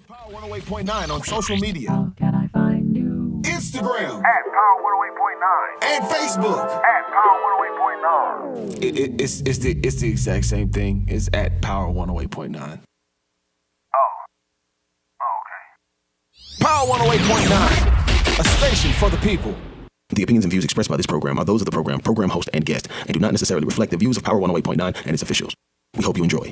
Power 108.9 on social media. Can I find you? Instagram. At Power 108.9. And Facebook. At Power 108.9. It's the exact same thing. It's at Power 108.9. Okay. Power 108.9. A station for the people. The opinions and views expressed by this program are those of the program host, and guest, and do not necessarily reflect the views of Power 108.9 and its officials. We hope you enjoy.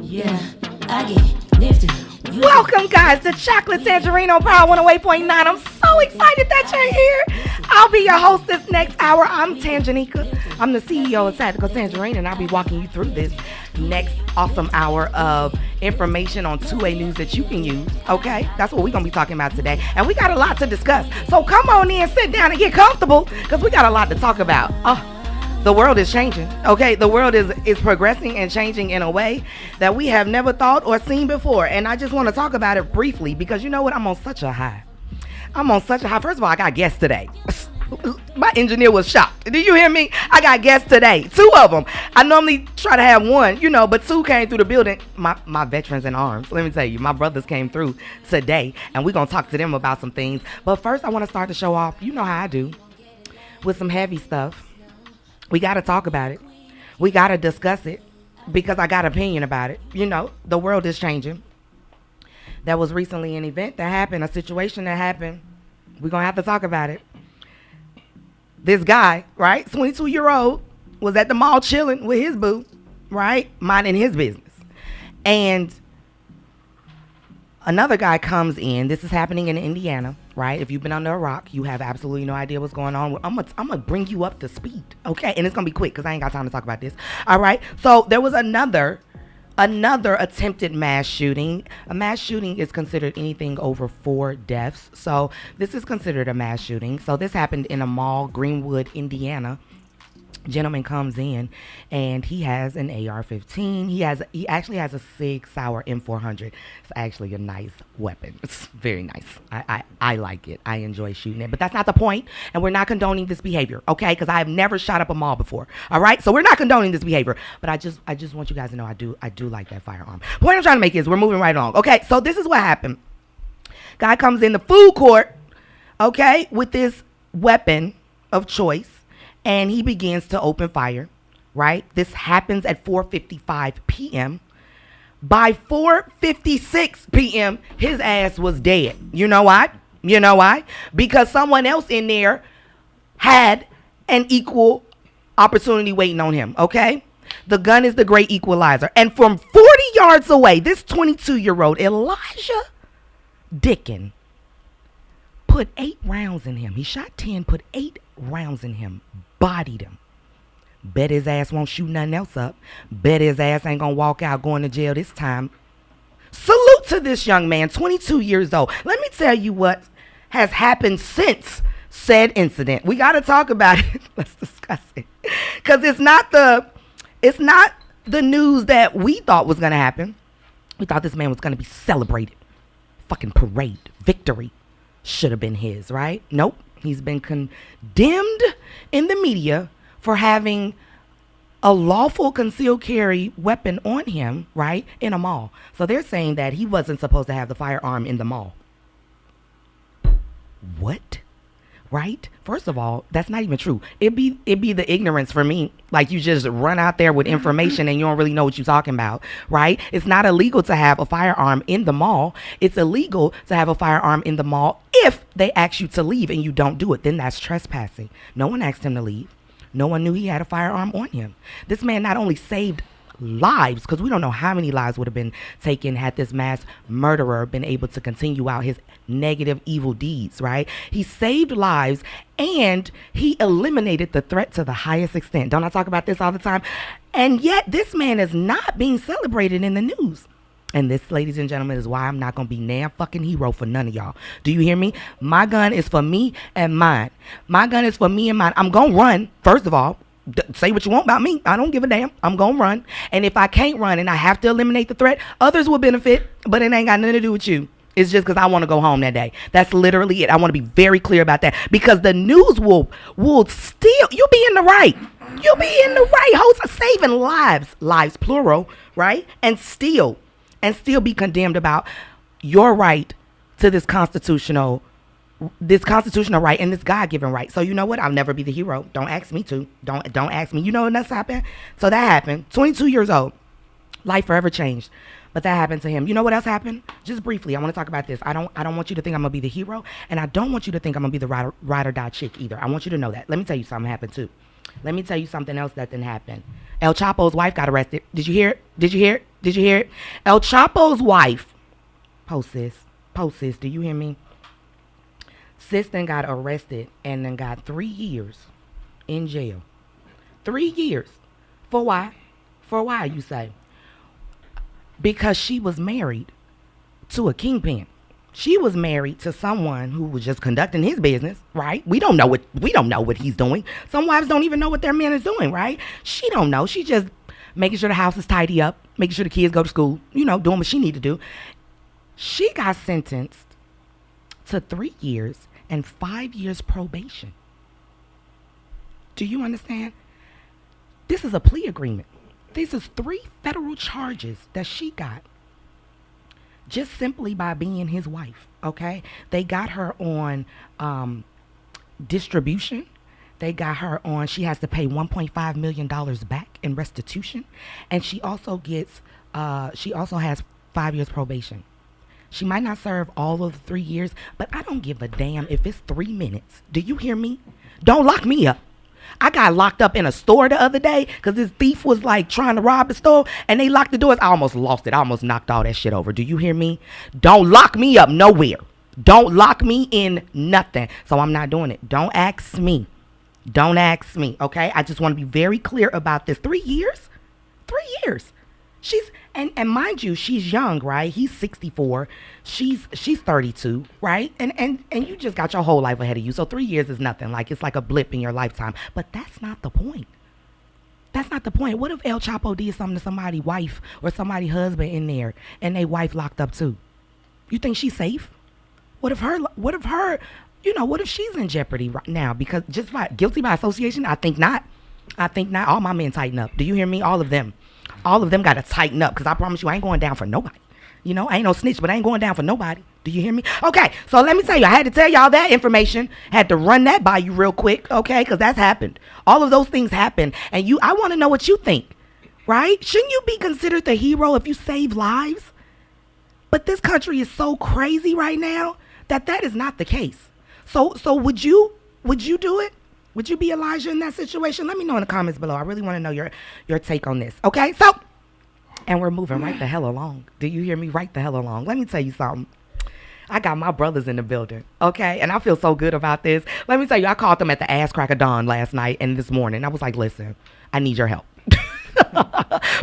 Yeah, I get lifted. Welcome, guys, to Chocolate Tangerine on Power 108.9. I'm so excited that you're here. I'll be your host this next hour. I'm Tangerine. I'm the CEO of Tactical Tangerine, and I'll be walking you through this next awesome hour of information on 2A news that you can use, okay? That's what we're going to be talking about today. And we got a lot to discuss. So come on in, sit down, and get comfortable, because we got a lot to talk about. The world is changing, okay? The world is progressing and changing in a way that we have never thought or seen before. And I just want to talk about it briefly because you know what? I'm on such a high. First of all, I got guests today. My engineer was shocked. Did you hear me? I got guests today. 2 of them. I normally try to have 1, but 2 came through the building. My veterans in arms. Let me tell you, my brothers came through today, and we're going to talk to them about some things. But first, I want to start the show off, you know how I do, with some heavy stuff. We got to talk about it. We got to discuss it because I got an opinion about it. The world is changing. There was recently an event that happened, a situation that happened. We're going to have to talk about it. This guy, right, 22-year-old, was at the mall chilling with his boo, right, minding his business. And another guy comes in. This is happening in Indiana, right? If you've been under a rock, you have absolutely no idea what's going on. I'm gonna bring you up to speed, okay? And it's gonna be quick because I ain't got time to talk about this. All right. So there was another attempted mass shooting. A mass shooting is considered anything over 4 deaths. So this is considered a mass shooting. So this happened in a mall, Greenwood, Indiana. Gentleman comes in and he has an AR-15. He actually has a Sig Sauer M400. It's actually a nice weapon. It's very nice. I like it. I enjoy shooting it. But that's not the point, and we're not condoning this behavior, okay? Because I have never shot up a mall before. All right? So we're not condoning this behavior. But I just want you guys to know I do like that firearm. The point I'm trying to make is we're moving right along. Okay, so this is what happened. Guy comes in the food court, okay, with this weapon of choice. And he begins to open fire, right? This happens at 4:55 p.m. By 4:56 p.m., his ass was dead. You know why? Because someone else in there had an equal opportunity waiting on him, okay? The gun is the great equalizer. And from 40 yards away, this 22-year-old, Elijah Dickin, put 8 rounds in him. He shot 10, put 8 rounds in him. Bodied him. Bet his ass won't shoot nothing else up. Bet his ass ain't gonna walk out going to jail this time. Salute to this young man, 22 years old. Let me tell you what has happened since said incident. We gotta talk about it. Let's discuss it. Cause it's not the news that we thought was gonna happen. We thought this man was gonna be celebrated. Fucking parade. Victory should have been his, right? Nope. He's been condemned in the media for having a lawful concealed carry weapon on him, right, in a mall. So they're saying that he wasn't supposed to have the firearm in the mall. What? Right? First of all, that's not even true. It'd be the ignorance for me. Like you just run out there with information and you don't really know what you're talking about, right? It's not illegal to have a firearm in the mall. It's illegal to have a firearm in the mall if they ask you to leave and you don't do it. Then that's trespassing. No one asked him to leave. No one knew he had a firearm on him. This man not only saved lives, because we don't know how many lives would have been taken had this mass murderer been able to continue out his negative evil deeds, right? He saved lives and he eliminated the threat to the highest extent. Don't I talk about this all the time? And yet this man is not being celebrated in the news. And this, ladies and gentlemen, is why I'm not going to be damn fucking hero for none of y'all. Do you hear me? My gun is for me and mine. My gun is for me and mine. I'm going to run, first of all. Say what you want about me. I don't give a damn. I'm going to run. And if I can't run and I have to eliminate the threat, others will benefit, but it ain't got nothing to do with you. It's just because I want to go home that day. That's literally it. I want to be very clear about that, because the news will still, you'll be in the right. You'll be in the right. Hoes saving lives plural, right? And still be condemned about your right to this constitutional right and this God-given right. So you know what? I'll never be the hero. Don't ask me to. Don't ask me. You know when that's happened? So that happened. 22 years old. Life forever changed. But that happened to him. You know what else happened? Just briefly, I want to talk about this. I don't want you to think I'm gonna be the hero, and I don't want you to think I'm gonna be the ride or die chick either. I want you to know that. Let me tell you something happened too. Let me tell you something else that didn't happen. El Chapo's wife got arrested. Did you hear it? Did you hear it? Did you hear it? El Chapo's wife. Sis, do you hear me? Sis then got arrested and then got 3 years in jail. 3 years. For why? For why, you say? Because she was married to a kingpin. She was married to someone who was just conducting his business, right? We don't know what he's doing. Some wives don't even know what their man is doing, right? She don't know. She just making sure the house is tidy up, making sure the kids go to school, doing what she need to do. She got sentenced to 3 years and 5 years probation. Do you understand? This is a plea agreement. This is 3 federal charges that she got just simply by being his wife, okay? They got her on distribution. They got her on, she has to pay $1.5 million back in restitution. And she also has 5 years probation. She might not serve all of the 3 years, but I don't give a damn if it's 3 minutes. Do you hear me? Don't lock me up. I got locked up in a store the other day because this thief was like trying to rob the store and they locked the doors. I almost lost it. I almost knocked all that shit over. Do you hear me? Don't lock me up nowhere. Don't lock me in nothing. So I'm not doing it. Don't ask me. Don't ask me. Okay? I just want to be very clear about this. 3 years? 3 years. She's and mind you, she's young, right? He's 64. She's 32, right? And you just got your whole life ahead of you. So 3 years is nothing. Like, it's like a blip in your lifetime. But that's not the point. That's not the point. What if El Chapo did something to somebody's wife or somebody's husband in there and they wife locked up too? You think she's safe? What if she's in jeopardy right now? Because just guilty by association? I think not. All my men tighten up. Do you hear me? All of them got to tighten up, because I promise you I ain't going down for nobody. I ain't no snitch, but I ain't going down for nobody. Do you hear me? Okay, so let me tell you, I had to tell y'all that information. Had to run that by you real quick, okay? Because that's happened. All of those things happen, and I want to know what you think, right? Shouldn't you be considered the hero if you save lives? But this country is so crazy right now that is not the case. So would you do it? Would you be Elijah in that situation? Let me know in the comments below. I really want to know your take on this. Okay, so, and we're moving right the hell along. Do you hear me? Right the hell along. Let me tell you something. I got my brothers in the building, okay? And I feel so good about this. Let me tell you, I called them at the ass crack of dawn last night and this morning. I was like, listen, I need your help.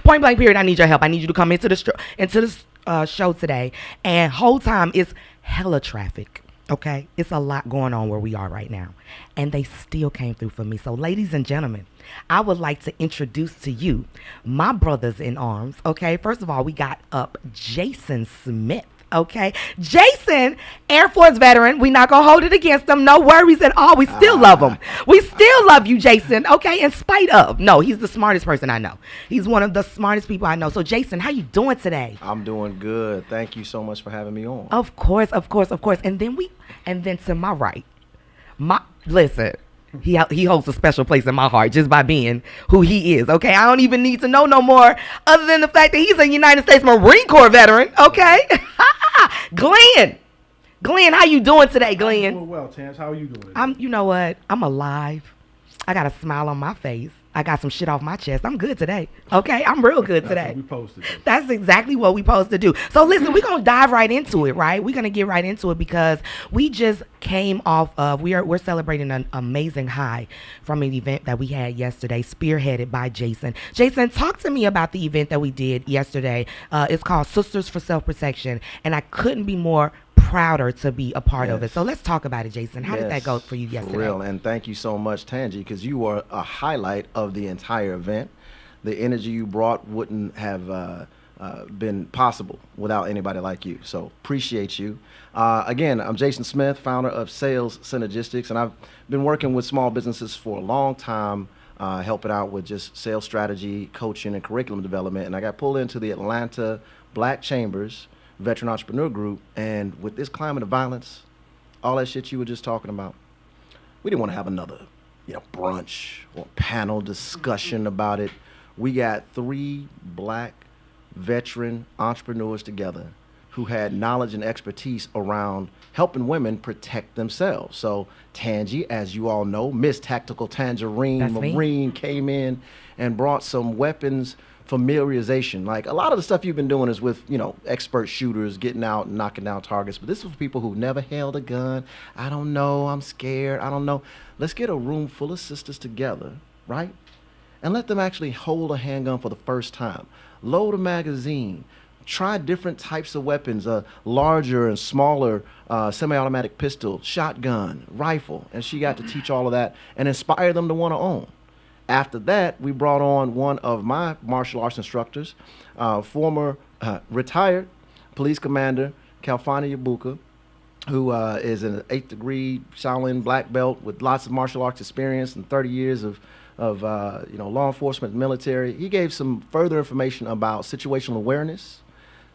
Point blank period, I need your help. I need you to come into the show today. And whole time it's hella traffic. Okay, it's a lot going on where we are right now, and they still came through for me. So, ladies and gentlemen, I would like to introduce to you my brothers in arms. Okay, first of all, we got up Jason Smith. Okay, Jason, Air Force veteran. We not gonna hold it against him. No worries at all. We still love him. We still love you, Jason. Okay, in spite of. No, he's the smartest person I know. He's one of the smartest people I know. So, Jason, how you doing today? I'm doing good. Thank you so much for having me on. Of course. And then to my right, listen. He holds a special place in my heart just by being who he is, okay? I don't even need to know no more other than the fact that he's a United States Marine Corps veteran, okay? Glenn, how you doing today, Glenn? I'm doing well, Chance. How are you doing? You know what? I'm alive. I got a smile on my face. I got some shit off my chest. I'm good today, okay? I'm real good today. That's what we supposed to do. That's exactly what we supposed to do. So listen, we're going to dive right into it, right? We're going to get right into it because we just came off of, we're celebrating an amazing high from an event that we had yesterday, spearheaded by Jason. Jason, talk to me about the event that we did yesterday. It's called Sisters for Self-Protection, and I couldn't be more prouder to be a part of it. Yes. So let's talk about it, Jason. How did that go for you yesterday? For real, and thank you so much, Tangie, because you were a highlight of the entire event. The energy you brought wouldn't have been possible without anybody like you. So appreciate you. Again, I'm Jason Smith, founder of Sales Synergistics, and I've been working with small businesses for a long time, helping out with just sales strategy, coaching, and curriculum development. And I got pulled into the Atlanta Black Chambers Veteran Entrepreneur Group, and with this climate of violence, all that shit you were just talking about, we didn't want to have another, brunch or panel discussion about it. We got 3 black veteran entrepreneurs together who had knowledge and expertise around helping women protect themselves. So Tangie, as you all know, Miss Tactical Tangerine That's me. Marine came in and brought some weapons familiarization. Like a lot of the stuff you've been doing is with, expert shooters getting out and knocking down targets. But this is for people who never held a gun. I don't know. I'm scared. I don't know. Let's get a room full of sisters together, right? And let them actually hold a handgun for the first time. Load a magazine. Try different types of weapons, larger and smaller semi-automatic pistol, shotgun, rifle. And she got to teach all of that and inspire them to want to own. After that, we brought on one of my martial arts instructors, former retired police commander, Kalfani Yabuka, who is an 8th degree Shaolin black belt with lots of martial arts experience and 30 years of law enforcement, military. He gave some further information about situational awareness,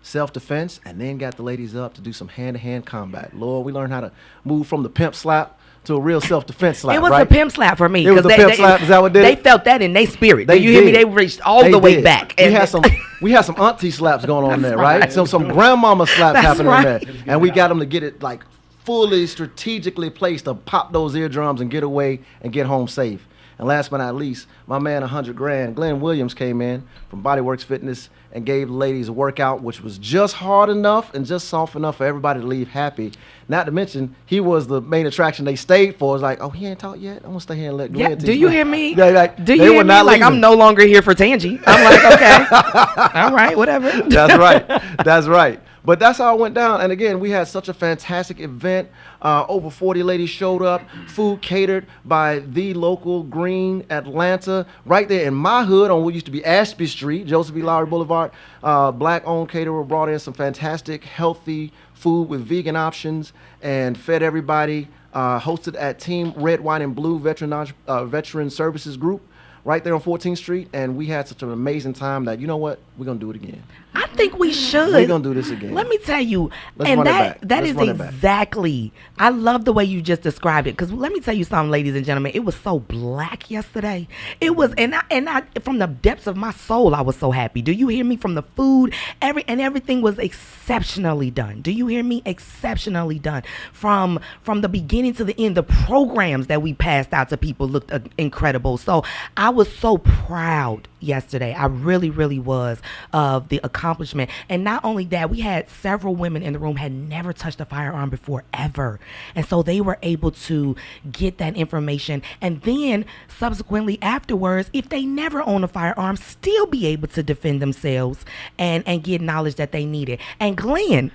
self-defense, and then got the ladies up to do some hand-to-hand combat. Lord, we learned how to move from the pimp slap to a real self-defense slap. It was right? the pimp slap for me. It was the pimp slap. Is that what did They it? felt that in their spirit. They Do you hear me? did. They reached all They the way did. back. We had some auntie slaps going on That's there, right? right. Some grandmama slaps That's happening right. there. And we got them to get it like fully strategically placed to pop those eardrums and get away and get home safe. And last but not least, my man 100 grand, Glenn Williams, came in from Bodyworks Fitness and gave the ladies a workout which was just hard enough and just soft enough for everybody to leave happy. Not to mention, he was the main attraction they stayed for. It's like, oh, he ain't taught yet? I'm going to stay here and let Glenn teach Do you me. hear me? They Do you hear were me? not Like, I'm leaving. no longer here for Tangie. I'm like, okay. All right, whatever. That's right. That's right. But that's how it went down. And again, we had such a fantastic event. Over 40 ladies showed up. Food catered by the local Green Atlanta, right there in my hood on what used to be Ashby Street, Joseph B. Lowry Boulevard. Black-owned caterer brought in some fantastic, healthy food with vegan options and fed everybody. Hosted at Team Red, White, and Blue Veteran Services Group right there on 14th Street. And we had such an amazing time that, you know what? We're going to do it again. I think we should. We're going to do this again. Let me tell you, Let's and run it back. that Let's is run it back. exactly. I love the way you just described it. Because let me tell you something, ladies and gentlemen. It was so black yesterday. It was, and I, from the depths of my soul, I was so happy. Do you hear me? From the food, everything was exceptionally done. Do you hear me? Exceptionally done. From the beginning to the end, the programs that we passed out to people looked incredible. So I was so proud yesterday. I really, really was of the accomplishment. And not only that, we had several women in the room had never touched a firearm before ever. And so they were able to get that information. And then subsequently afterwards, if they never own a firearm, still be able to defend themselves and get knowledge that they needed. And Glenn,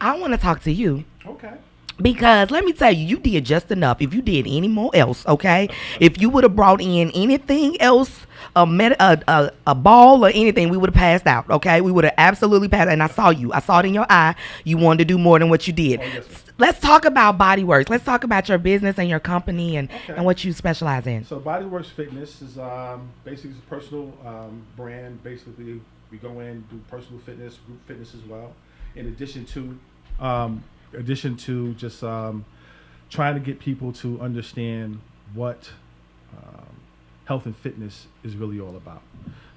I want to talk to you. Okay. Because let me tell you, you did just enough. If you did any more else, okay? If you would have brought in anything else, a ball or anything, we would have passed out, okay? We would have absolutely passed out. And I saw you. I saw it in your eye. You wanted to do more than what you did. Oh, yes, Let's talk about Bodyworks. Let's talk about your business and your company and Okay. what you specialize in. So Bodyworks Fitness is basically a personal brand. Basically, we go in, do personal fitness, group fitness as well. In addition to just trying to get people to understand what health and fitness is really all about.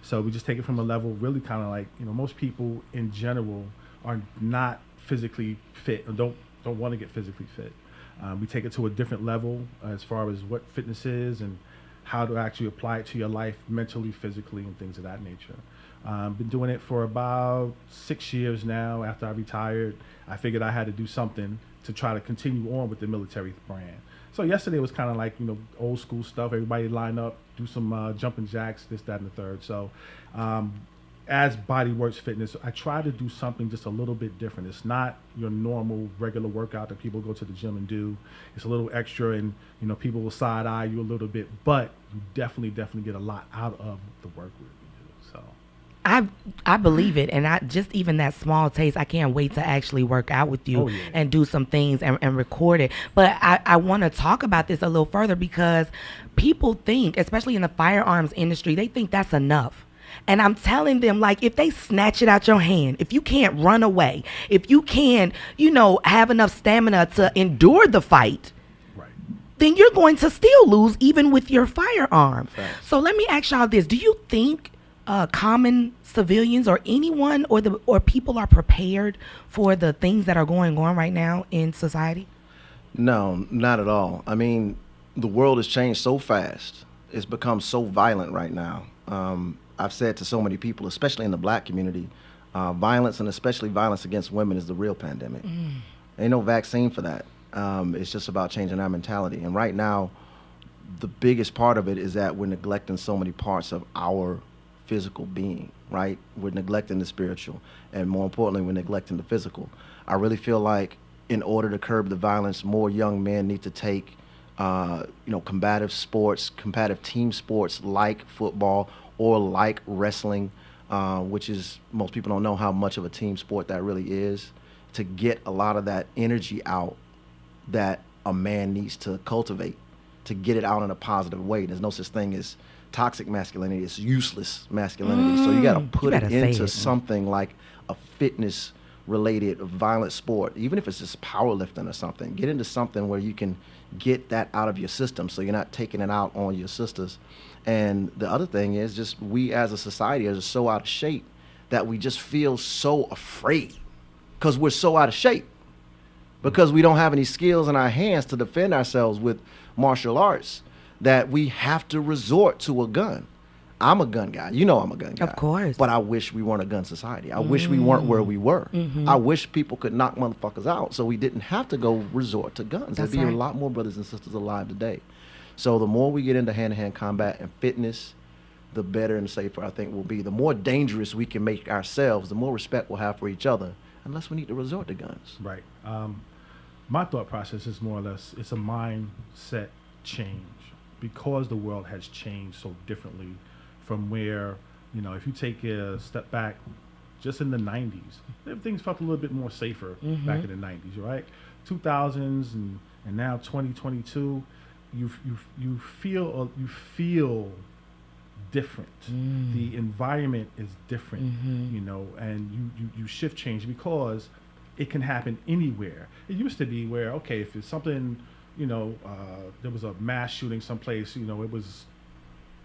So we just take it from a level really kind of like, most people in general are not physically fit or don't want to get physically fit. We take it to a different level as far as what fitness is and how to actually apply it to your life mentally, physically, and things of that nature. Been doing it for about 6 years now. After I retired, I figured I had to do something to try to continue on with the military brand. So yesterday was kind of like, old school stuff. Everybody line up, do some jumping jacks, this, that, and the third. So as Bodyworks Fitness, I try to do something just a little bit different. It's not your normal regular workout that people go to the gym and do. It's a little extra, and people will side eye you a little bit, but you definitely get a lot out of the work we do. So I believe it, and I just even that small taste, I can't wait to actually work out with you and do some things and record it. But I want to talk about this a little further because people think, especially in the firearms industry, they think that's enough. And I'm telling them, like, if they snatch it out your hand, if you can't run away, if you can't, have enough stamina to endure the fight, right, then you're going to still lose even with your firearm. Facts. So let me ask y'all this. Do you think common civilians or anyone or people are prepared for the things that are going on right now in society? No, not at all. I mean, the world has changed so fast. It's become so violent right now. I've said to so many people, especially in the black community, violence and especially violence against women is the real pandemic. Ain't no vaccine for that. It's just about changing our mentality. And right now, the biggest part of it is that we're neglecting so many parts of our physical being, right? We're neglecting the spiritual, and more importantly, we're neglecting the physical. I really feel like in order to curb the violence, more young men need to take, combative sports, combative team sports like football or like wrestling, which is, most people don't know how much of a team sport that really is, to get a lot of that energy out that a man needs to cultivate, to get it out in a positive way. There's no such thing as toxic masculinity. It's useless masculinity. So you got to put it into something like a fitness related violent sport, even if it's just powerlifting or something. Get into something where you can get that out of your system so you're not taking it out on your sisters. And the other thing is just we as a society are just so out of shape that we just feel so afraid because we're so out of shape, because we don't have any skills in our hands to defend ourselves with martial arts, that we have to resort to a gun. I'm a gun guy. I'm a gun guy. Of course. But I wish we weren't a gun society. I wish we weren't where we were. I wish people could knock motherfuckers out so we didn't have to go resort to guns. That's There'd be right. a lot more brothers and sisters alive today. So the more we get into hand-to-hand combat and fitness, the better and safer I think we'll be. The more dangerous we can make ourselves, the more respect we'll have for each other, unless we need to resort to guns. right. My thought process is more or less, it's a mindset change because the world has changed so differently from where, if you take a step back just in the 90s, things felt a little bit more safer back in the 90s, right? 2000s and now 2022, you feel different. The environment is different, and you shift change because it can happen anywhere. It used to be where, okay, if it's something, there was a mass shooting someplace, it was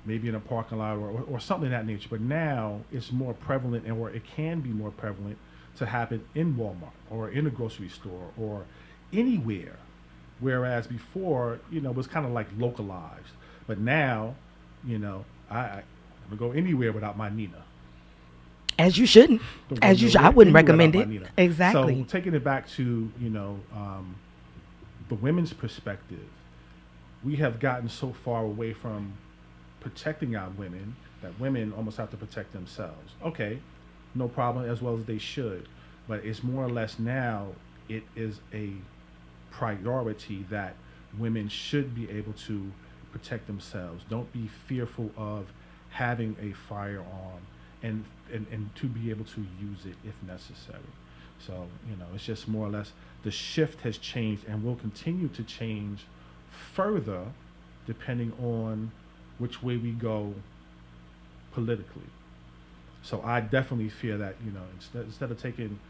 maybe in a parking lot or something of that nature. But now it's more prevalent, or it can be more prevalent to happen in Walmart or in a grocery store or anywhere. Whereas before, it was kind of like localized. But now, I'm gonna go anywhere without my Nina. As you shouldn't. As you should. I wouldn't recommend it. Exactly. So taking it back to, the women's perspective, we have gotten so far away from protecting our women that women almost have to protect themselves. Okay, no problem, as well as they should. But it's more or less now, it is a priority that women should be able to protect themselves. Don't be fearful of having a firearm and to be able to use it if necessary. So, it's just more or less the shift has changed and will continue to change further depending on which way we go politically. So I definitely fear that, instead of taking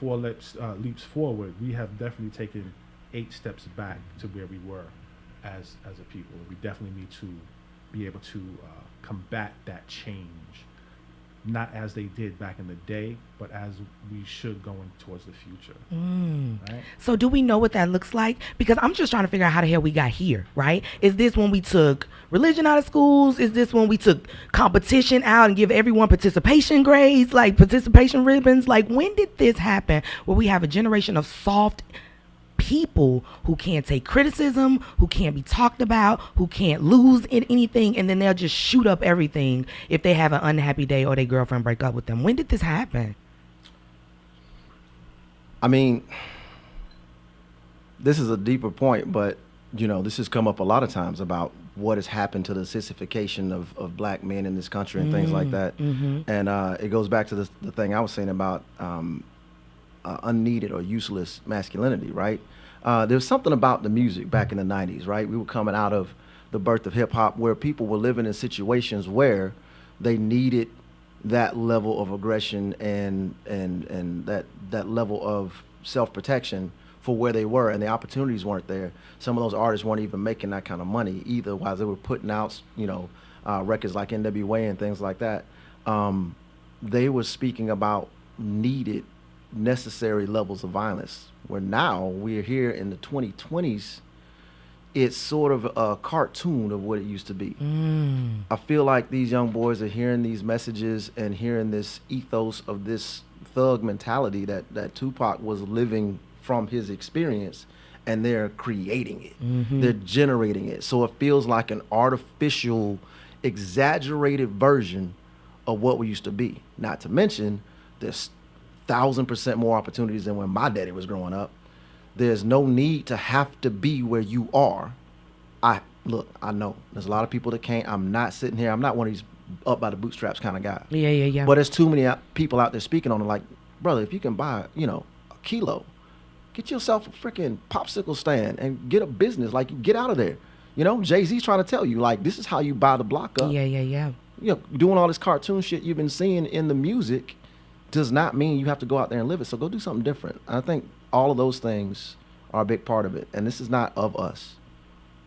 4 leaps forward, we have definitely taken 8 steps back to where we were as a people. We definitely need to be able to combat that change, not as they did back in the day, but as we should going towards the future. Right? So do we know what that looks like? Because I'm just trying to figure out how the hell we got here, right? Is this when we took religion out of schools? Is this when we took competition out and give everyone participation grades, like participation ribbons? Like, when did this happen where we have a generation of soft people who can't take criticism, who can't be talked about, who can't lose in anything, and then they'll just shoot up everything if they have an unhappy day or their girlfriend break up with them. When did this happen? I mean, this is a deeper point, but this has come up a lot of times about what has happened to the sissification of black men in this country and things like that. And it goes back to the thing I was saying about unneeded or useless masculinity, right? There's something about the music back in the 90s, right? We were coming out of the birth of hip hop where people were living in situations where they needed that level of aggression and that level of self-protection for where they were, and the opportunities weren't there. Some of those artists weren't even making that kind of money either, while they were putting out, records like NWA and things like that. They were speaking about needed, necessary levels of violence, where now we're here in the 2020s, it's sort of a cartoon of what it used to be. I feel like these young boys are hearing these messages and hearing this ethos of this thug mentality that Tupac was living from his experience, and they're creating it. They're generating it. So it feels like an artificial, exaggerated version of what we used to be. Not to mention, there's 1,000% more opportunities than when my daddy was growing up. There's no need to have to be where you are. I know there's a lot of people that can't. I'm not sitting here. I'm not one of these up by the bootstraps kind of guy. Yeah. But there's too many people out there speaking on it. Like, brother, if you can buy, a kilo, get yourself a freaking popsicle stand and get a business. Like, get out of there. Jay-Z's trying to tell you, like, this is how you buy the block up. Yeah. Doing all this cartoon shit you've been seeing in the music does not mean you have to go out there and live it. So go do something different. I think all of those things are a big part of it. And this is not of us.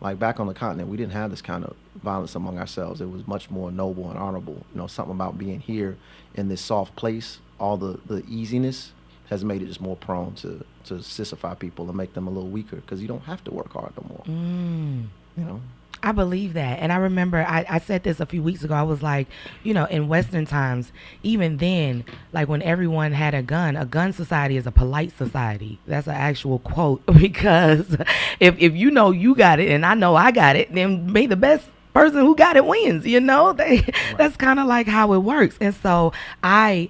Like, back on the continent, we didn't have this kind of violence among ourselves. It was much more noble and honorable. Something about being here in this soft place, all the easiness has made it just more prone to sissify people and make them a little weaker, because you don't have to work hard no more. I believe that. And I remember I said this a few weeks ago. I was like, in Western times, even then, like when everyone had a gun society is a polite society. That's an actual quote, because if you know you got it and I know I got it, then may the best person who got it wins, That's kind of like how it works. And so I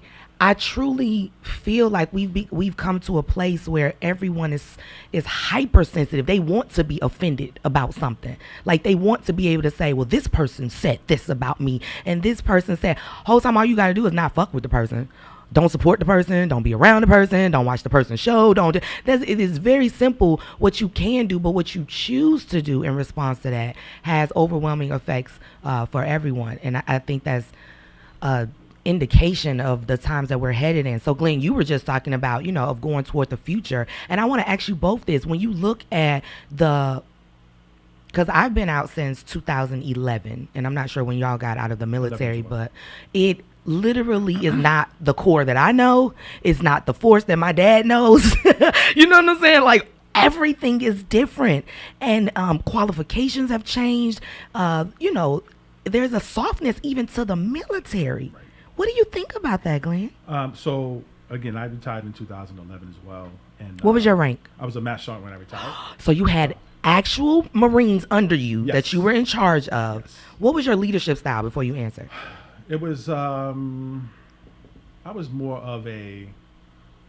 truly feel like we've come to a place where everyone is hypersensitive. They want to be offended about something. Like, they want to be able to say, well, this person said this about me, and this person said, whole time all you got to do is not fuck with the person. Don't support the person. Don't be around the person. Don't watch the person's show. It is very simple what you can do, but what you choose to do in response to that has overwhelming effects for everyone. And I think that's indication of the times that we're headed in. So Glenn, you were just talking about, of going toward the future. And I want to ask you both this. When you look at because I've been out since 2011, and I'm not sure when y'all got out of the military, but it literally is not the Corps that I know. It's not the force that my dad knows. You know what I'm saying? Like, everything is different, and qualifications have changed. There's a softness even to the military. Right. What do you think about that, Glenn? So again, I retired in 2011 as well. And what was your rank? I was a master sergeant when I retired. So you had actual Marines under you that you were in charge of. Yes. What was your leadership style before you answer? It was I was more of I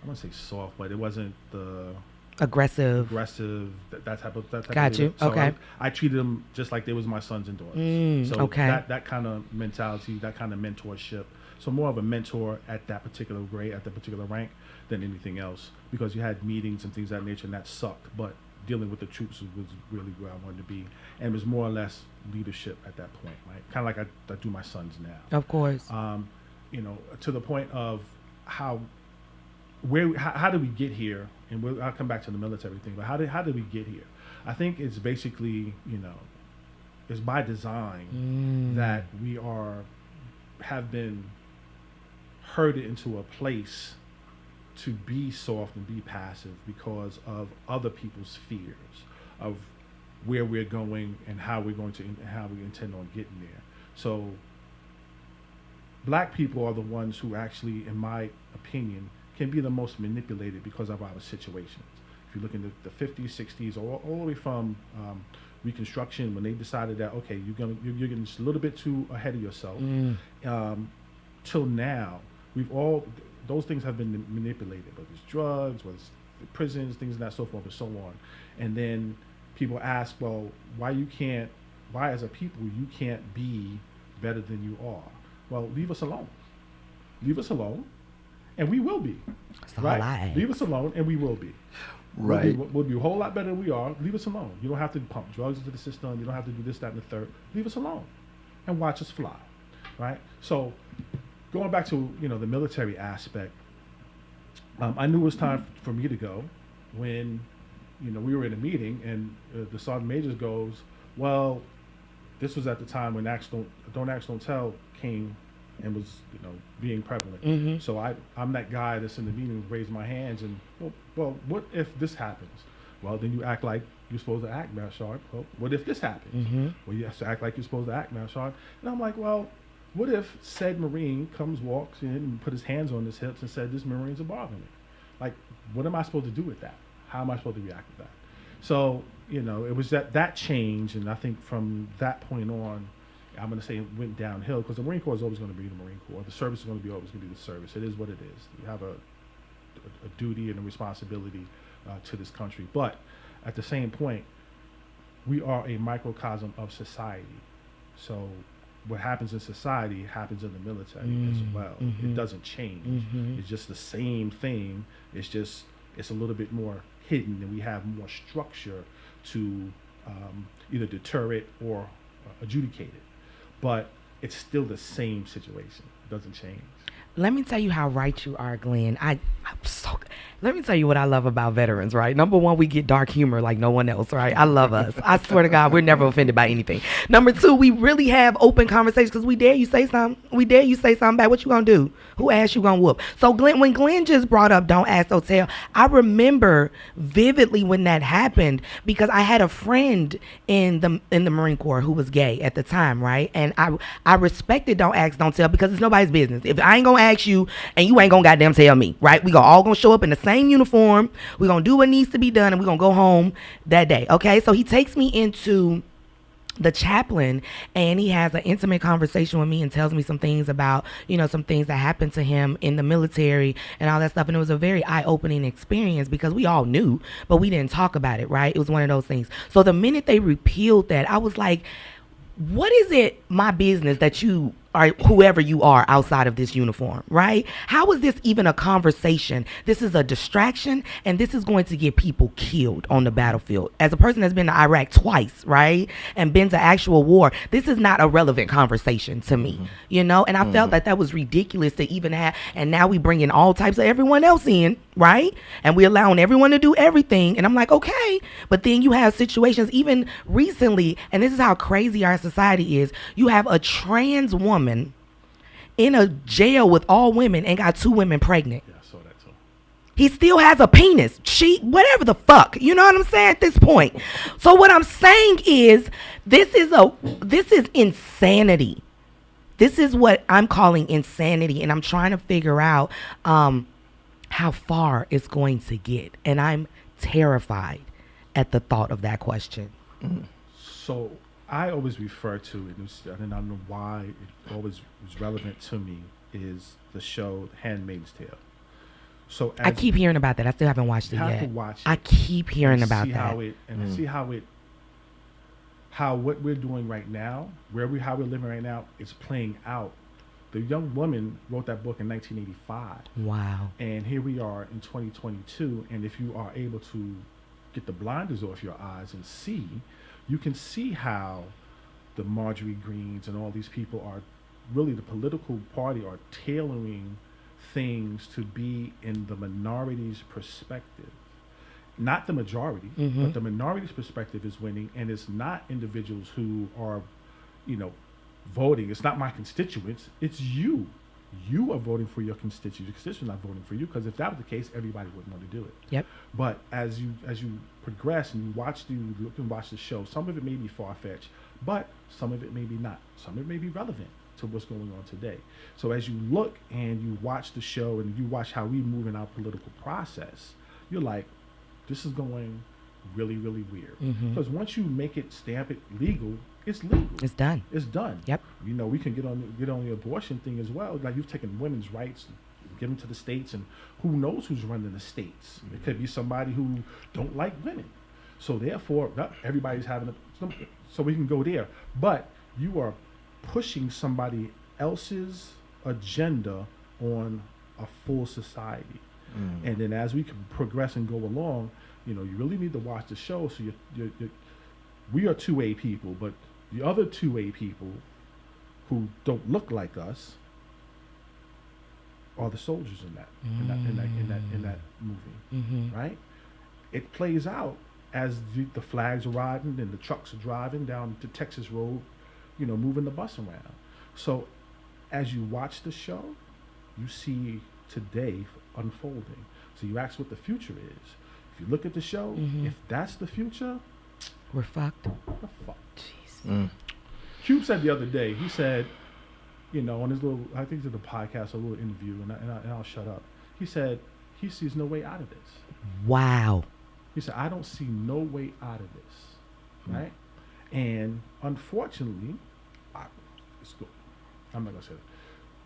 wouldn't say soft, but it wasn't the aggressive, that type of got you. So okay. I treated them just like they was my sons and daughters. So okay. that kind of mentality, that kind of mentorship. So more of a mentor at that particular grade, at that particular rank, than anything else, because you had meetings and things of that nature, and that sucked. But dealing with the troops was really where I wanted to be, and it was more or less leadership at that point, right? Kind of like I do my sons now. Of course. To the point of how did we get here? And I'll come back to the military thing, but how did we get here? I think it's basically, it's by design that we have been herded into a place to be soft and be passive because of other people's fears of where we're going and how we intend on getting there. So black people are the ones who actually, in my opinion, can be the most manipulated because of our situations. If you look in the 50s, 60s, all the way from Reconstruction, when they decided that, okay, you're getting just a little bit too ahead of yourself, till now, those things have been manipulated, whether it's drugs, whether it's the prisons, things and that, so forth and so on. And then people ask, well, why as a people you can't be better than you are? Well, leave us alone. Leave us alone, and we will be. That's all Right? I ask. Leave us alone, and we will be. Right. We'll be a whole lot better than we are. Leave us alone. You don't have to pump drugs into the system. You don't have to do this, that, and the third. Leave us alone, and watch us fly. Right. So, going back to the military aspect, I knew it was time for me to go when we were in a meeting, and the sergeant major goes, well, this was at the time when Don't Ask, Don't Tell came and was being prevalent. So I'm that guy that's in the meeting, raise my hands, and well, what if this happens? Well, then you act like you're supposed to act, Master Sergeant. Well, what if this happens? Well, you have to act like you're supposed to act, Master Sergeant. And I'm like, well, what if said Marine walks in and put his hands on his hips and said, this Marine's a bothering me? Like, what am I supposed to do with that? How am I supposed to react with that? So, it was that change, and I think from that point on, I'm going to say it went downhill, because the Marine Corps is always going to be the Marine Corps. The service is always going to be the service. It is what it is. You have a duty and a responsibility to this country. But at the same point, we are a microcosm of society. So what happens in society happens in the military as well. It doesn't change. It's just the same thing. It's a little bit more hidden, and we have more structure to either deter it or adjudicate it. But it's still the same situation. It doesn't change. Let me tell you how right you are, Glenn. Let me tell you what I love about veterans, right? Number one, we get dark humor like no one else, right? I love us. I swear to God, we're never offended by anything. Number two, we really have open conversations, because we dare you say something. We dare you say something back. What you gonna do? Who asked you gonna whoop? So Glenn, when Glenn just brought up Don't Ask, Don't Tell, I remember vividly when that happened, because I had a friend in the Marine Corps who was gay at the time, right? And I respected Don't Ask, Don't Tell, because it's nobody's business. If I ain't gonna ask you and you ain't gonna goddamn tell me, right? We all gonna show up in the same uniform. We're gonna do what needs to be done, and we're gonna go home that day. Okay, so he takes me into the chaplain, and he has an intimate conversation with me and tells me some things about some things that happened to him in the military and all that stuff. And it was a very eye-opening experience, because we all knew, but we didn't talk about it, right? It was one of those things. So the minute they repealed that, I was like, what is it my business that you are, whoever you are, outside of this uniform, right? How is this even a conversation? This is a distraction, and this is going to get people killed on the battlefield. As a person that's been to Iraq twice, right, and been to actual war, this is not a relevant conversation to me, and I felt that was ridiculous to even have. And now we bring in all types of everyone else in, right, and we allowing everyone to do everything, and I'm like, okay. But then you have situations even recently, and this is how crazy our society is. You have a trans woman in a jail with all women and got 2 women pregnant. Yeah, I saw that too. He still has a penis. Whatever the fuck. You know what I'm saying at this point? So what I'm saying is, this is insanity. This is what I'm calling insanity, and I'm trying to figure out how far it's going to get. And I'm terrified at the thought of that question. So I always refer to it, and I don't know why it always was relevant to me, is the show Handmaid's Tale. So I keep hearing about that. I still haven't watched it yet. You have to watch it. I keep hearing about that. See how what we're doing right now, how we're living right now, is playing out. The young woman wrote that book in 1985. Wow. And here we are in 2022, and if you are able to get the blinders off your eyes and see, you can see how the Marjorie Greens and all these people are really, the political party are tailoring things to be in the minority's perspective. Not the majority, but the minority's perspective is winning, and it's not individuals who are, voting. It's not my constituents, it's you. You are voting for your constituents. Your constituents are not voting for you, because if that was the case, everybody wouldn't want to do it. Yep. But as you progress and you look and watch the show, some of it may be far-fetched, but some of it may be not. Some of it may be relevant to what's going on today. So as you look and you watch the show and you watch how we move in our political process, you're like, this is going really, really weird. Mm-hmm. Because once you make it, stamp it legal, it's legal. It's done. It's done. Yep. You know, we can get on the abortion thing as well. Like, you've taken women's rights, give them to the states, and who knows who's running the states? Mm-hmm. It could be somebody who don't like women. So therefore, everybody's having so we can go there. But you are pushing somebody else's agenda on a full society. And then as we can progress and go along, you know, you really need to watch the show. So we are 2A people, but the other 2A people who don't look like us are the soldiers in that movie, right? It plays out as the flags are riding and the trucks are driving down the Texas road, you know, moving the bus around. So as you watch the show, you see today unfolding. So you ask what the future is. If you look at the show, if that's the future, We're fucked. we're fucked. Jeez. Cube said the other day, he said, you know, on his little, I think it's a podcast, a little interview, and I'll shut up. He said he sees no way out of this. Wow. He said, I don't see no way out of this, right? And unfortunately, it's good. I'm not going to say that.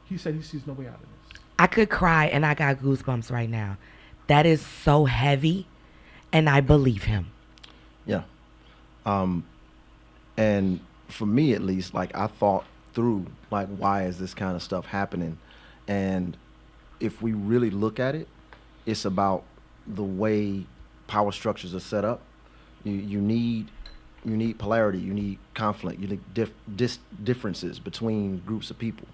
He said he sees no way out of this. I could cry and I got goosebumps right now. That is so heavy, and I believe him. Yeah. And for me, at least, like, I thought through, like, why is this kind of stuff happening? And if we really look at it, it's about the way power structures are set up. You need polarity, you need conflict, you need differences between groups of people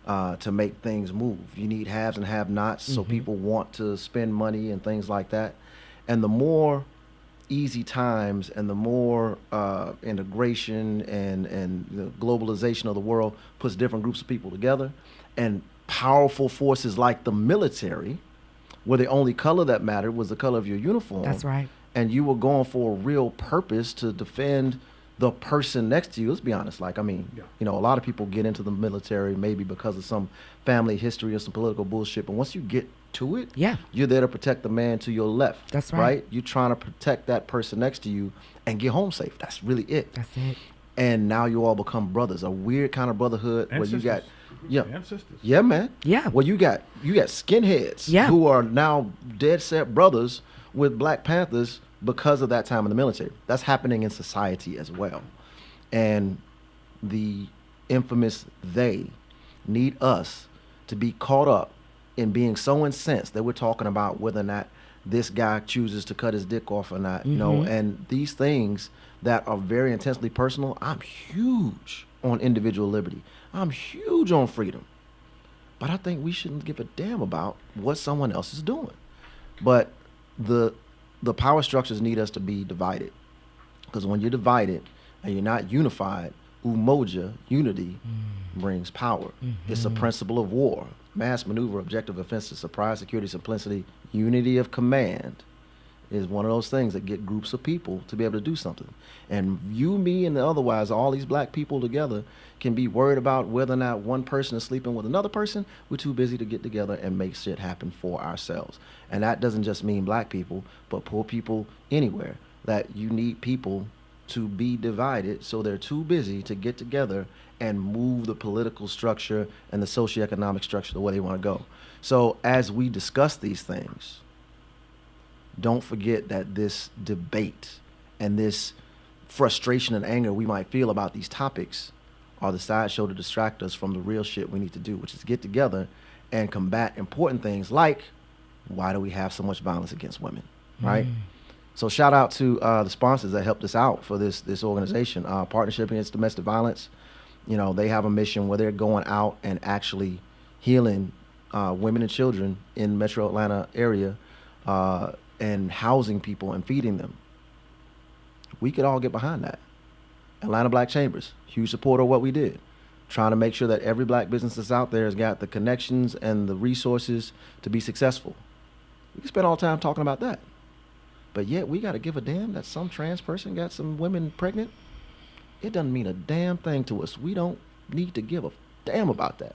to make things move. You need haves and have-nots, so people want to spend money and things like that. And the more easy times and the more integration and the globalization of the world puts different groups of people together, and powerful forces like the military, where the only color that mattered was the color of your uniform. That's right. And you were going for a real purpose to defend the person next to you. Let's be honest. Like, I mean, you know, a lot of people get into the military maybe because of some family history or some political bullshit. But once you get to it, you're there to protect the man to your left. That's right. You're trying to protect that person next to you and get home safe. That's really it. That's it. And now you all become brothers. A weird kind of brotherhood And where sisters. you got, And sisters. yeah, man. Yeah. Well, you got skinheads who are now dead set brothers with Black Panthers because of that time in the military. That's happening in society as well. And the infamous they need us to be caught up in being so incensed that we're talking about whether or not this guy chooses to cut his dick off or not, you know, and these things that are very intensely personal. I'm huge on individual liberty. I'm huge on freedom. But I think we shouldn't give a damn about what someone else is doing. But the power structures need us to be divided. Because when you're divided and you're not unified, umoja, unity, brings power. It's a principle of war. Mass maneuver, objective offensive, surprise, security, simplicity, unity of command is one of those things that get groups of people to be able to do something. And you, me, and otherwise, all these black people together can be worried about whether or not one person is sleeping with another person. We're too busy to get together and make shit happen for ourselves. And that doesn't just mean black people, but poor people anywhere. That you need people to be divided, so they're too busy to get together and move the political structure and the socioeconomic structure the way they want to go. So as we discuss these things, don't forget that this debate and this frustration and anger we might feel about these topics are the sideshow to distract us from the real shit we need to do, which is get together and combat important things like, why do we have so much violence against women, right? So shout out to the sponsors that helped us out for this organization, Partnership Against Domestic Violence. You know, they have a mission where they're going out and actually healing women and children in Metro Atlanta area and housing people and feeding them. We could all get behind that. Atlanta Black Chambers, huge supporter of what we did. Trying to make sure that every black business that's out there has got the connections and the resources to be successful. We can spend all the time talking about that. But yet we got to give a damn that some trans person got some women pregnant. It doesn't mean a damn thing to us. We don't need to give a damn about that.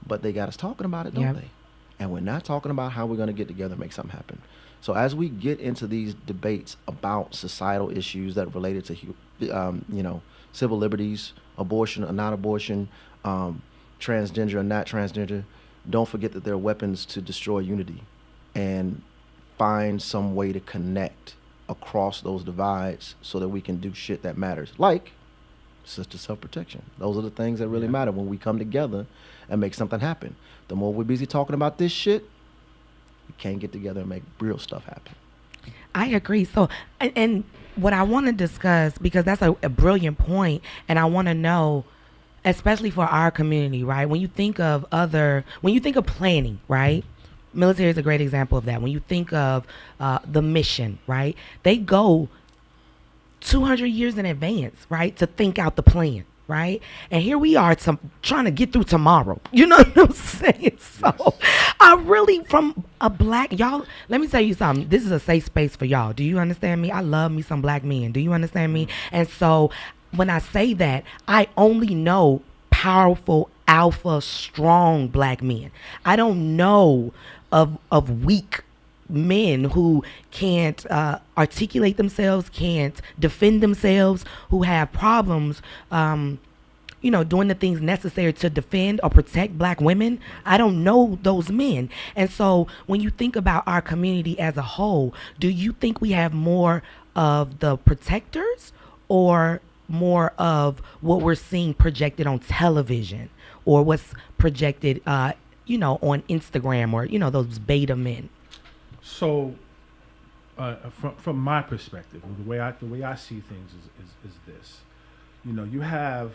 But they got us talking about it, don't they? And we're not talking about how we're going to get together and make something happen. So as we get into these debates about societal issues that are related to, civil liberties, abortion or not abortion, transgender or not transgender, don't forget that there are weapons to destroy unity, and find some way to connect across those divides so that we can do shit that matters, like sister self-protection. Those are the things that really matter when we come together and make something happen. The more we're busy talking about this shit, we can't get together and make real stuff happen. I agree. So, and what I want to discuss, because that's a brilliant point, and I want to know, especially for our community, right? When you think of planning, right? Military is a great example of that. When you think of the mission, right? They go 200 years in advance, right? To think out the plan, right? And here we are trying to get through tomorrow. You know what I'm saying? So I really, from a black, y'all, let me tell you something. This is a safe space for y'all. Do you understand me? I love me some black men. Do you understand me? And so when I say that, I only know powerful, alpha, strong black men. I don't know of weak men who can't articulate themselves, can't defend themselves, who have problems, doing the things necessary to defend or protect black women. I don't know those men. And so when you think about our community as a whole, do you think we have more of the protectors or more of what we're seeing projected on television or what's projected, on Instagram or, those beta men? So, from my perspective, the way I see things is this. You have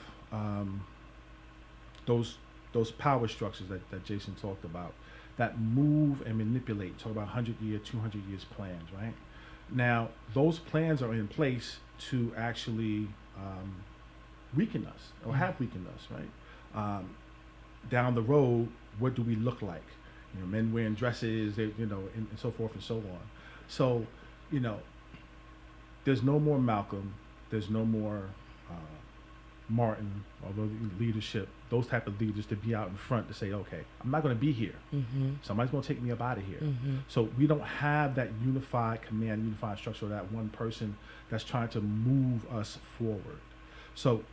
those power structures that Jason talked about that move and manipulate. Talk about 100-year, 200 years plans, right? Now, those plans are in place to actually weaken us or have weakened us, right? Down the road, what do we look like? Men wearing dresses, and so forth and so on. So, there's no more Malcolm, there's no more Martin, although leadership, those type of leaders to be out in front to say, okay, I'm not going to be here. Mm-hmm. Somebody's going to take me up out of here. Mm-hmm. So we don't have that unified command, unified structure, that one person that's trying to move us forward. So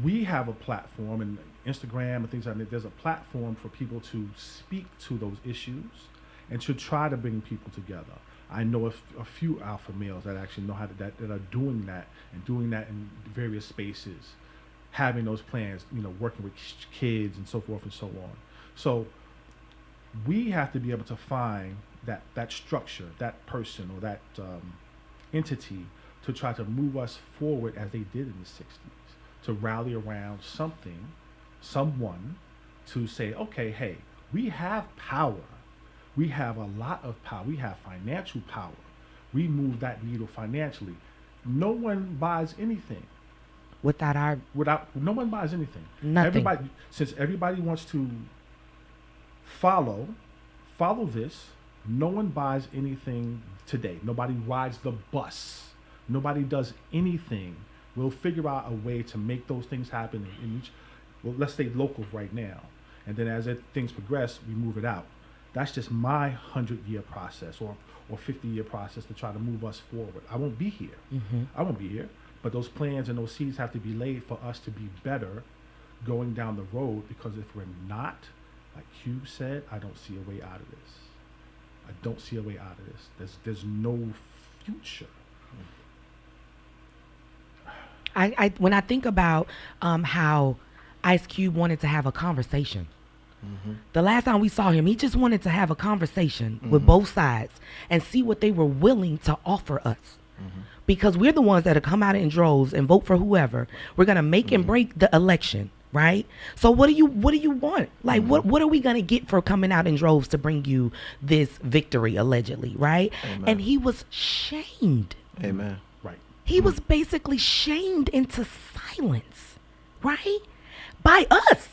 we have a platform, and Instagram and things like that, there's a platform for people to speak to those issues and to try to bring people together. I know a few alpha males that actually know how to that are doing that and doing that in various spaces, having those plans, working with kids and so forth and so on. So we have to be able to find that structure, that person or that entity to try to move us forward as they did in the 60s, to rally around someone to say, okay, hey, we have power. We have a lot of power. We have financial power. We move that needle financially. No one buys anything. No one buys anything. Nothing. Since everybody wants to follow this, no one buys anything today. Nobody rides the bus. Nobody does anything. We'll figure out a way to make those things happen let's stay local right now. And then as things progress, we move it out. That's just my 100-year process or 50-year process to try to move us forward. I won't be here. Mm-hmm. I won't be here. But those plans and those seeds have to be laid for us to be better going down the road, because if we're not, like Hugh said, I don't see a way out of this. I don't see a way out of this. There's no future. When I think about how Ice Cube wanted to have a conversation, mm-hmm. The last time we saw him, he just wanted to have a conversation mm-hmm. with both sides and see what they were willing to offer us. Mm-hmm. Because we're the ones that have come out in droves and vote for whoever. We're gonna make mm-hmm. and break the election, right? So what do you want? Like mm-hmm. what are we gonna get for coming out in droves to bring you this victory, allegedly, right? Amen. And he was shamed. Amen. Right. He was basically shamed into silence, right? By us.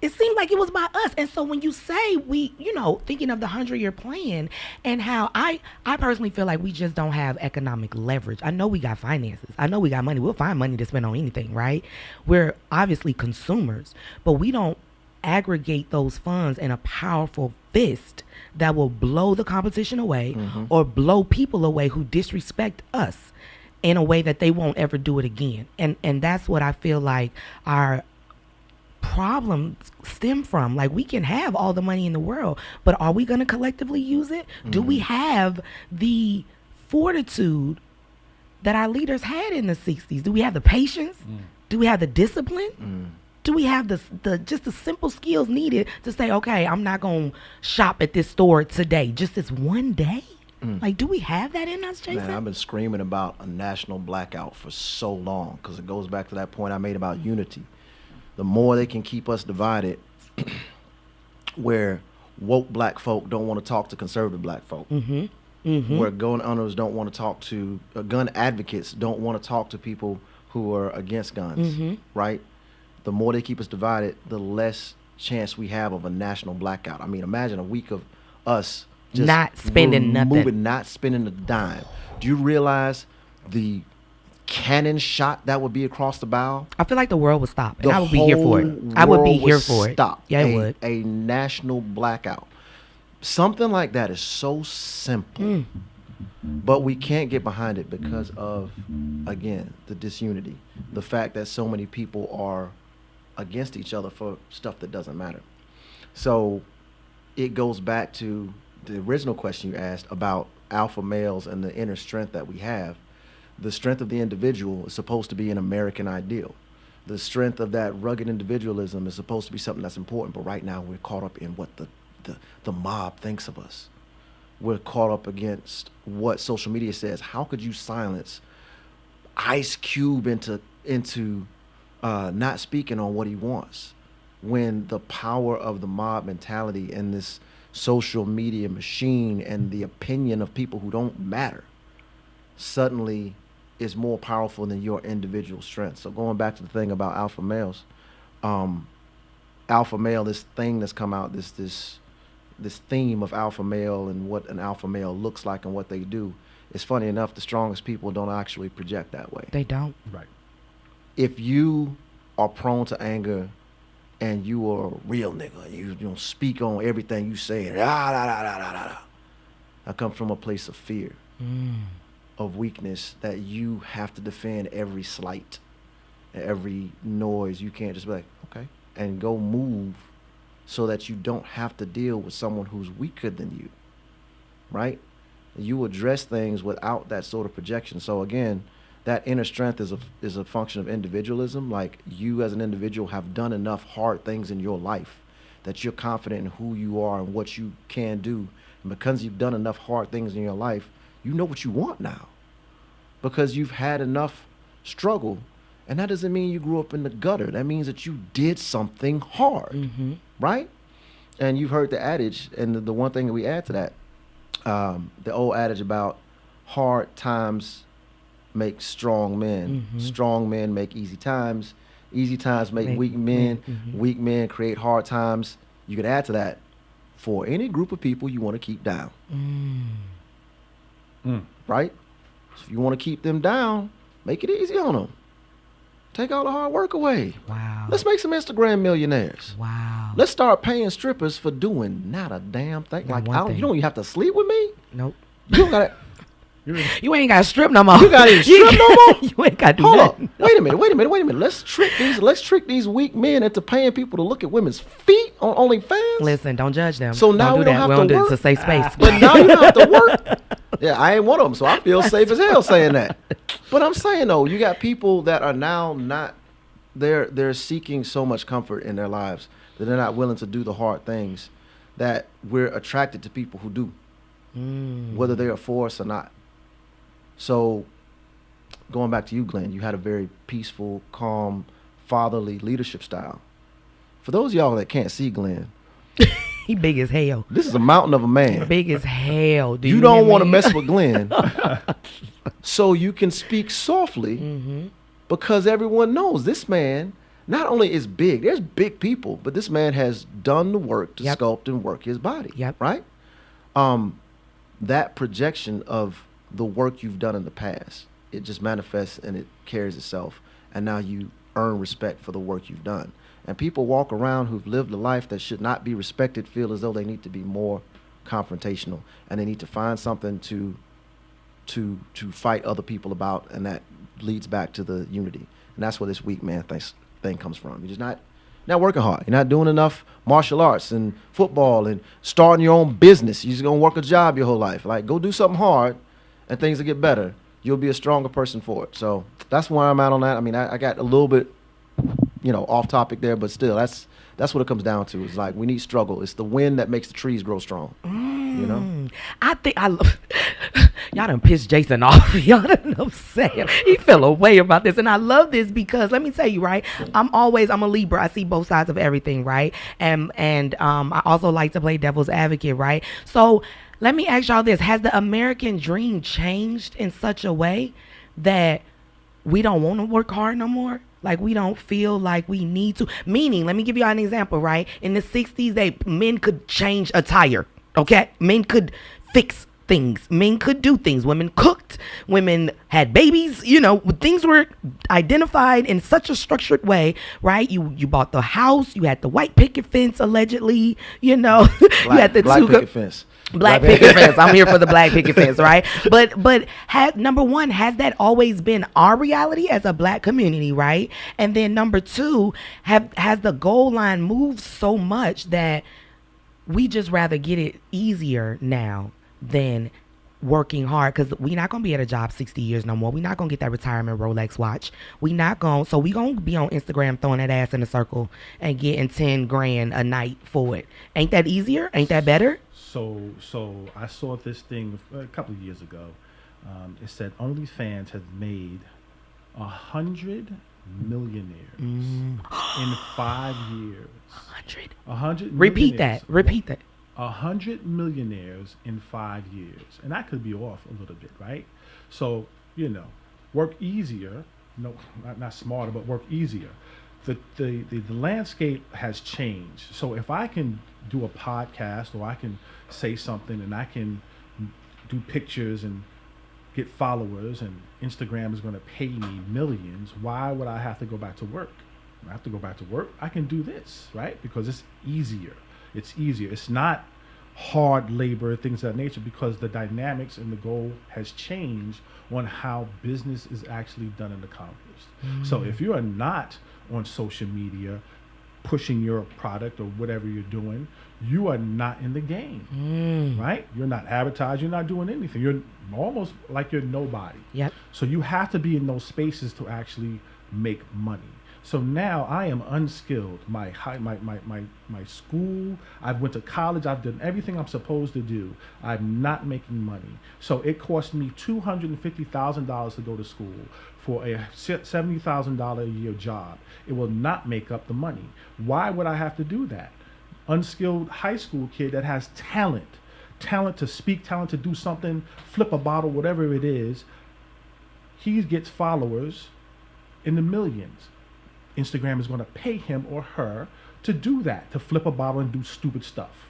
It seemed like it was by us. And so when you say thinking of the 100-year plan and how I personally feel like we just don't have economic leverage. I know we got finances. I know we got money. We'll find money to spend on anything, right? We're obviously consumers, but we don't aggregate those funds in a powerful fist that will blow the competition away or blow people away who disrespect us in a way that they won't ever do it again. And that's what I feel like our problems stem from. Like, we can have all the money in the world, but are we going to collectively use it? Do we have the fortitude that our leaders had in the 60s? Do we have the patience? Do we have the discipline? Do we have the just the simple skills needed to say, okay, I'm not going to shop at this store today, just this one day? Like, do we have that in us, Jason? Man, I've been screaming about a national blackout for so long, because it goes back to that point I made about unity. The more they can keep us divided, where woke black folk don't want to talk to conservative black folk, where gun owners don't want to talk to, gun advocates don't want to talk to people who are against guns, right? The more they keep us divided, the less chance we have of a national blackout. I mean, imagine a week of us just not spending nothing. Not spending a dime. Do you realize the cannon shot that would be across the bow? I feel like the world would stop, and I would be here for it. I would be here for it. Stop. Yeah, it would. A national blackout. Something like that is so simple, but we can't get behind it because of, again, the disunity. The fact that so many people are against each other for stuff that doesn't matter. So it goes back to the original question you asked about alpha males and the inner strength that we have. The strength of the individual is supposed to be an American ideal. The strength of that rugged individualism is supposed to be something that's important, but right now we're caught up in what the mob thinks of us. We're caught up against what social media says. How could you silence Ice Cube into not speaking on what he wants, when the power of the mob mentality and this social media machine and the opinion of people who don't matter suddenly is more powerful than your individual strength? So going back to the thing about alpha males, alpha male, this thing that's come out, this theme of alpha male and what an alpha male looks like and what they do. It's funny enough, the strongest people don't actually project that way. They don't. Right. If If you are prone to anger and you are a real nigga, you don't speak on everything you say, I come from a place of fear, of weakness, that you have to defend every slight, every noise. You can't just be like, okay, and go move so that you don't have to deal with someone who's weaker than you, right? You address things without that sort of projection. So again, that inner strength is a function of individualism. Like, you as an individual have done enough hard things in your life that you're confident in who you are and what you can do. And because you've done enough hard things in your life, you know what you want now, because you've had enough struggle. And that doesn't mean you grew up in the gutter. That means that you did something hard, right? And you've heard the adage, and the one thing that we add to that, the old adage about hard times make strong men. Strong men make easy times make weak men. Weak men create hard times. You could add to that for any group of people you want to keep down. Right? So if you want to keep them down, make it easy on them. Take all the hard work away. Wow. Let's make some Instagram millionaires. Wow. Let's start paying strippers for doing not a damn thing. Not Like, one thing. you don't even have to sleep with me. Nope. You don't gotta. You ain't got to strip no more. You gotta strip no more? You ain't got to do Hold up. nothing. Wait a minute. Let's trick these weak men into paying people to look at women's feet on OnlyFans. Listen, don't judge them. So now don't we do don't that. have We to don't do work. It's a safe space. But now you don't have to work. Yeah, I ain't one of them, so I feel safe as hell saying that. But I'm saying, though, you got people that are now not, they're seeking so much comfort in their lives that they're not willing to do the hard things, that we're attracted to people who do, whether they are for us or not. So going back to you, Glenn, you had a very peaceful, calm, fatherly leadership style. For those of y'all that can't see Glenn, He big as hell. this is a mountain of a man. Big as hell. Do You hear don't want to me? mess with Glenn, so you can speak softly, because everyone knows this man not only is big, there's big people, but this man has done the work to Yep. sculpt and work his body. Yep. Right? That projection of the work you've done in the past, it just manifests and it carries itself, and now you earn respect for the work you've done. And people walk around who've lived a life that should not be respected, feel as though they need to be more confrontational, and they need to find something to fight other people about, and that leads back to the unity. And that's where this weak man thing comes from. You're just not working hard. You're not doing enough martial arts and football and starting your own business. You're just gonna work a job your whole life. Like, go do something hard, and things will get better. You'll be a stronger person for it. So that's where I'm at on that. I mean, I got a little bit, off topic there, but still, that's what it comes down to. It's like, we need struggle. It's the wind that makes the trees grow strong. I think y'all done pissed Jason off. Y'all done upset him. He feel a way about this. And I love this because, let me tell you, right? I'm a Libra. I see both sides of everything, right? And I also like to play devil's advocate, right? So let me ask y'all this. Has the American dream changed in such a way that we don't want to work hard no more? Like, we don't feel like we need to. Meaning, let me give you an example, right? In the 60s, men could change a tire, okay? Men could fix things. Men could do things. Women cooked. Women had babies. Things were identified in such a structured way, right? You bought the house. You had the white picket fence, allegedly. You had the black picket fence. Black picket fence. I'm here for the black picket fence, right? But number one, has that always been our reality as a black community, right? And then number two, has the goal line moved so much that we just rather get it easier now than working hard, because we're not gonna be at a job 60 years no more. We're not gonna get that retirement Rolex watch. So we gonna be on Instagram throwing that ass in a circle and getting 10 grand a night for it. Ain't that easier? Ain't that better? So I saw this thing a couple of years ago. It said OnlyFans has made 100 millionaires in 5 years. 100 Repeat that. 100 millionaires in 5 years. And I could be off a little bit, right? So, work easier. No, not smarter, but work easier. The landscape has changed. So if I can do a podcast, or I can say something, and I can do pictures and get followers, and Instagram is going to pay me millions, why would I have to go back to work? I have to go back to work. I can do this, right? Because it's easier. It's not hard labor, things of that nature, because the dynamics and the goal has changed on how business is actually done and accomplished. So if you are not on social media pushing your product or whatever you're doing, you are not in the game, right? You're not advertising, you're not doing anything. You're almost like you're nobody. Yep. So you have to be in those spaces to actually make money. So now I am unskilled. My school, I went to college, I've done everything I'm supposed to do. I'm not making money. So it cost me $250,000 to go to school for a $70,000 a year job. It will not make up the money. Why would I have to do that? Unskilled high school kid that has talent to speak, talent to do something, flip a bottle, whatever it is, he gets followers in the millions. Instagram is going to pay him or her to do that, to flip a bottle and do stupid stuff.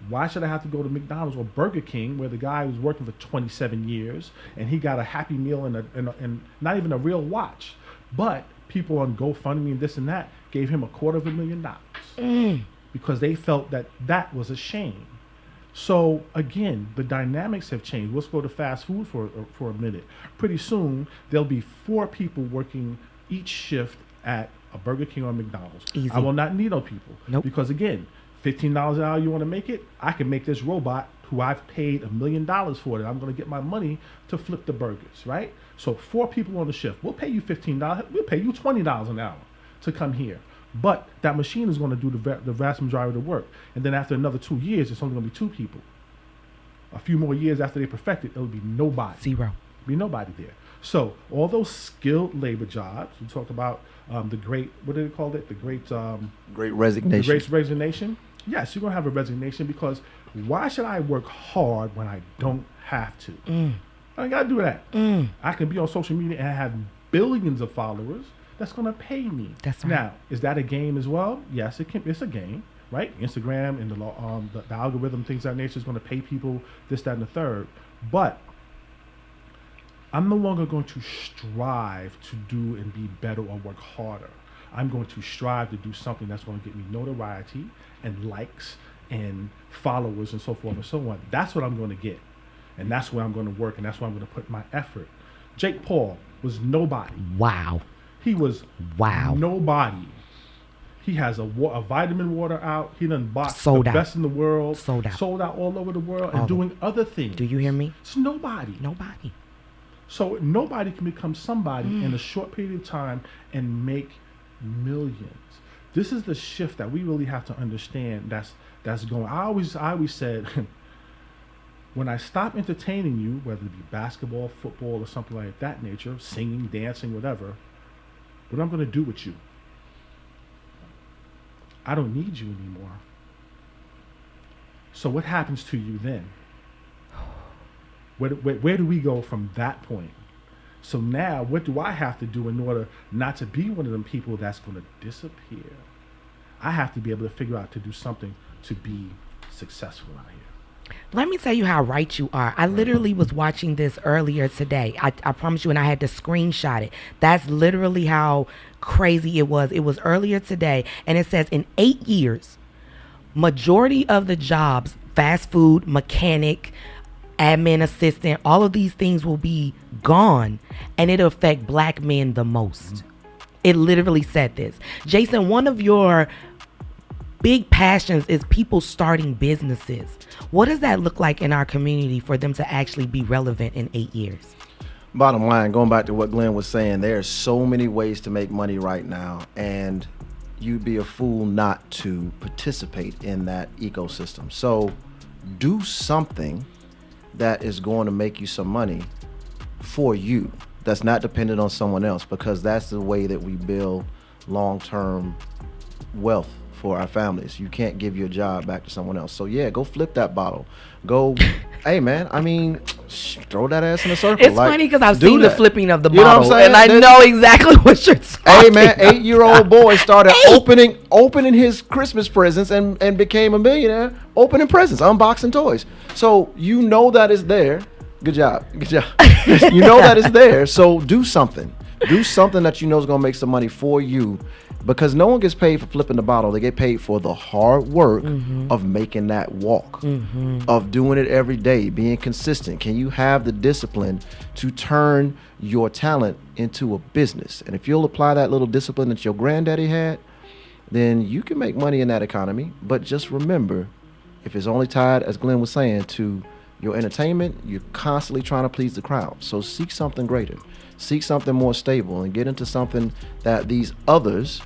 Why should I have to go to McDonald's or Burger King, where the guy was working for 27 years and he got a Happy Meal and not even a real watch, but people on GoFundMe and this and that gave him $250,000 because they felt that was a shame. So again, the dynamics have changed. Let's go to fast food for a minute. Pretty soon there'll be 4 people working each shift at a Burger King or McDonald's. Easy. I will not need those people. Nope. Because again, $15 an hour, you want to make it? I can make this robot who I've paid $1 million for it. I'm going to get my money to flip the burgers, right? So 4 people on the shift. We'll pay you $15. We'll pay you $20 an hour to come here. But that machine is going to do the vast majority of the work. And then after another 2 years, it's only going to be 2 people. A few more years after they perfect it, it'll be nobody. Zero. Be nobody there. So all those skilled labor jobs, we talked about the great, what did they call it? The great resignation. The great resignation. Yes, you're going to have a resignation, because why should I work hard when I don't have to? I ain't got to do that. I can be on social media and have billions of followers that's going to pay me. That's right. Now, is that a game as well? Yes, it's a game, right? Instagram and the algorithm, things of that nature is going to pay people this, that, and the third. But I'm no longer going to strive to do and be better or work harder. I'm going to strive to do something that's going to get me notoriety and likes and followers and so forth and so on. That's what I'm going to get. And that's where I'm going to work, and that's where I'm going to put my effort. Jake Paul was nobody. Wow. He was Wow. nobody. He has a vitamin water out. He done bought Sold the out. best in the world. Sold out all over the world All and doing other things. Do you hear me? It's nobody. Nobody. So nobody can become somebody in a short period of time and make millions. This is the shift that we really have to understand that's going. I always said when I stop entertaining you, whether it be basketball, football, or something like that nature, singing, dancing, whatever, what I'm going to do with you. I don't need you anymore. So what happens to you then? Where do we go from that point? So now, what do I have to do in order not to be one of them people that's going to disappear? I have to be able to figure out to do something to be successful out here. Let me tell you how right you are. I literally was watching this earlier today. I promise you, and I had to screenshot it. That's literally how crazy it was. It was earlier today, and it says in 8 years, majority of the jobs, fast food, mechanic, admin assistant, all of these things will be gone, and it'll affect black men the most. It literally said this. Jason, one of your big passions is people starting businesses. What does that look like in our community for them to actually be relevant in 8 years? Bottom line, going back to what Glenn was saying, there's so many ways to make money right now, and you'd be a fool not to participate in that ecosystem. So do something that is going to make you some money for you, that's not dependent on someone else, because that's the way that we build long-term wealth for our families. You can't give your job back to someone else. So yeah, go flip that bottle. Go, hey man, I mean, throw that ass in a circle. It's funny because I've do seen the that. flipping of the You know what I'm bottle, saying? and I know exactly what you're talking Hey man, about. 8-year-old boy started opening his Christmas presents and became a millionaire opening presents, unboxing toys. So you know that is there. Good job. You know that is there. So do something. Do something that you know is gonna make some money for you, because no one gets paid for flipping the bottle. They get paid for the hard work of making that walk, of doing it every day, being consistent. Can you have the discipline to turn your talent into a business? And if you'll apply that little discipline that your granddaddy had, then you can make money in that economy. But just remember, if it's only tied, as Glenn was saying, to your entertainment, you're constantly trying to please the crowd. So seek something greater. Seek something more stable and get into something that these others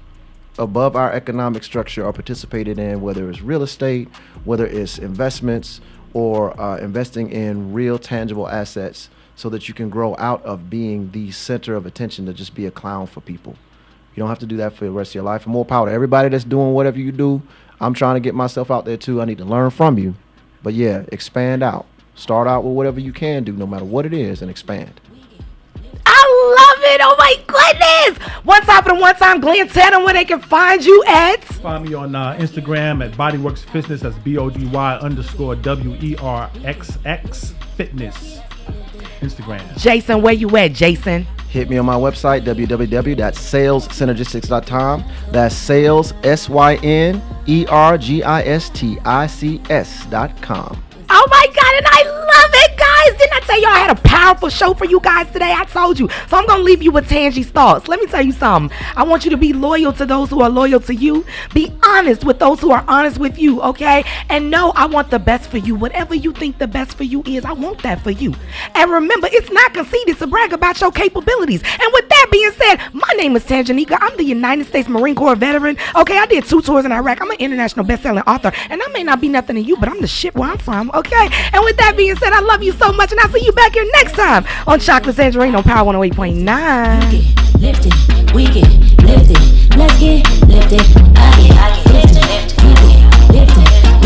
above our economic structure are participated in, whether it's real estate, whether it's investments, or investing in real tangible assets, so that you can grow out of being the center of attention to just be a clown for people. You don't have to do that for the rest of your life. And more power to everybody that's doing whatever you do. I'm trying to get myself out there too. I need to learn from you. But yeah, expand out. Start out with whatever you can do, no matter what it is, and expand. I love it. Oh my goodness. One time for the one time, Glenn, tell them where they can find you at. Find me on Instagram at Bodyworks Fitness. That's BODY_WERXX Fitness. Instagram. Jason, where you at, Jason? Hit me on my website, www.salessynergistics.com. That's sales, SYNERGISTICS.com. Oh my God, and I love it, guys. Didn't I tell you I had a powerful show for you guys today? I told you. So I'm going to leave you with Tangie's thoughts. Let me tell you something. I want you to be loyal to those who are loyal to you. Be honest with those who are honest with you, okay? And know I want the best for you. Whatever you think the best for you is, I want that for you. And remember, it's not conceited to brag about your capabilities. And with that being said, my name is Tangerine. I'm the United States Marine Corps veteran. Okay, I did 2 tours in Iraq. I'm an international best-selling author. And I may not be nothing to you, but I'm the shit where I'm from, okay? And with that being said, I love you so much, and I'll see you back here next time on Chocolate Tangerine on Power 108.9. Get lifted, we get lifted. Let's get lifted. I get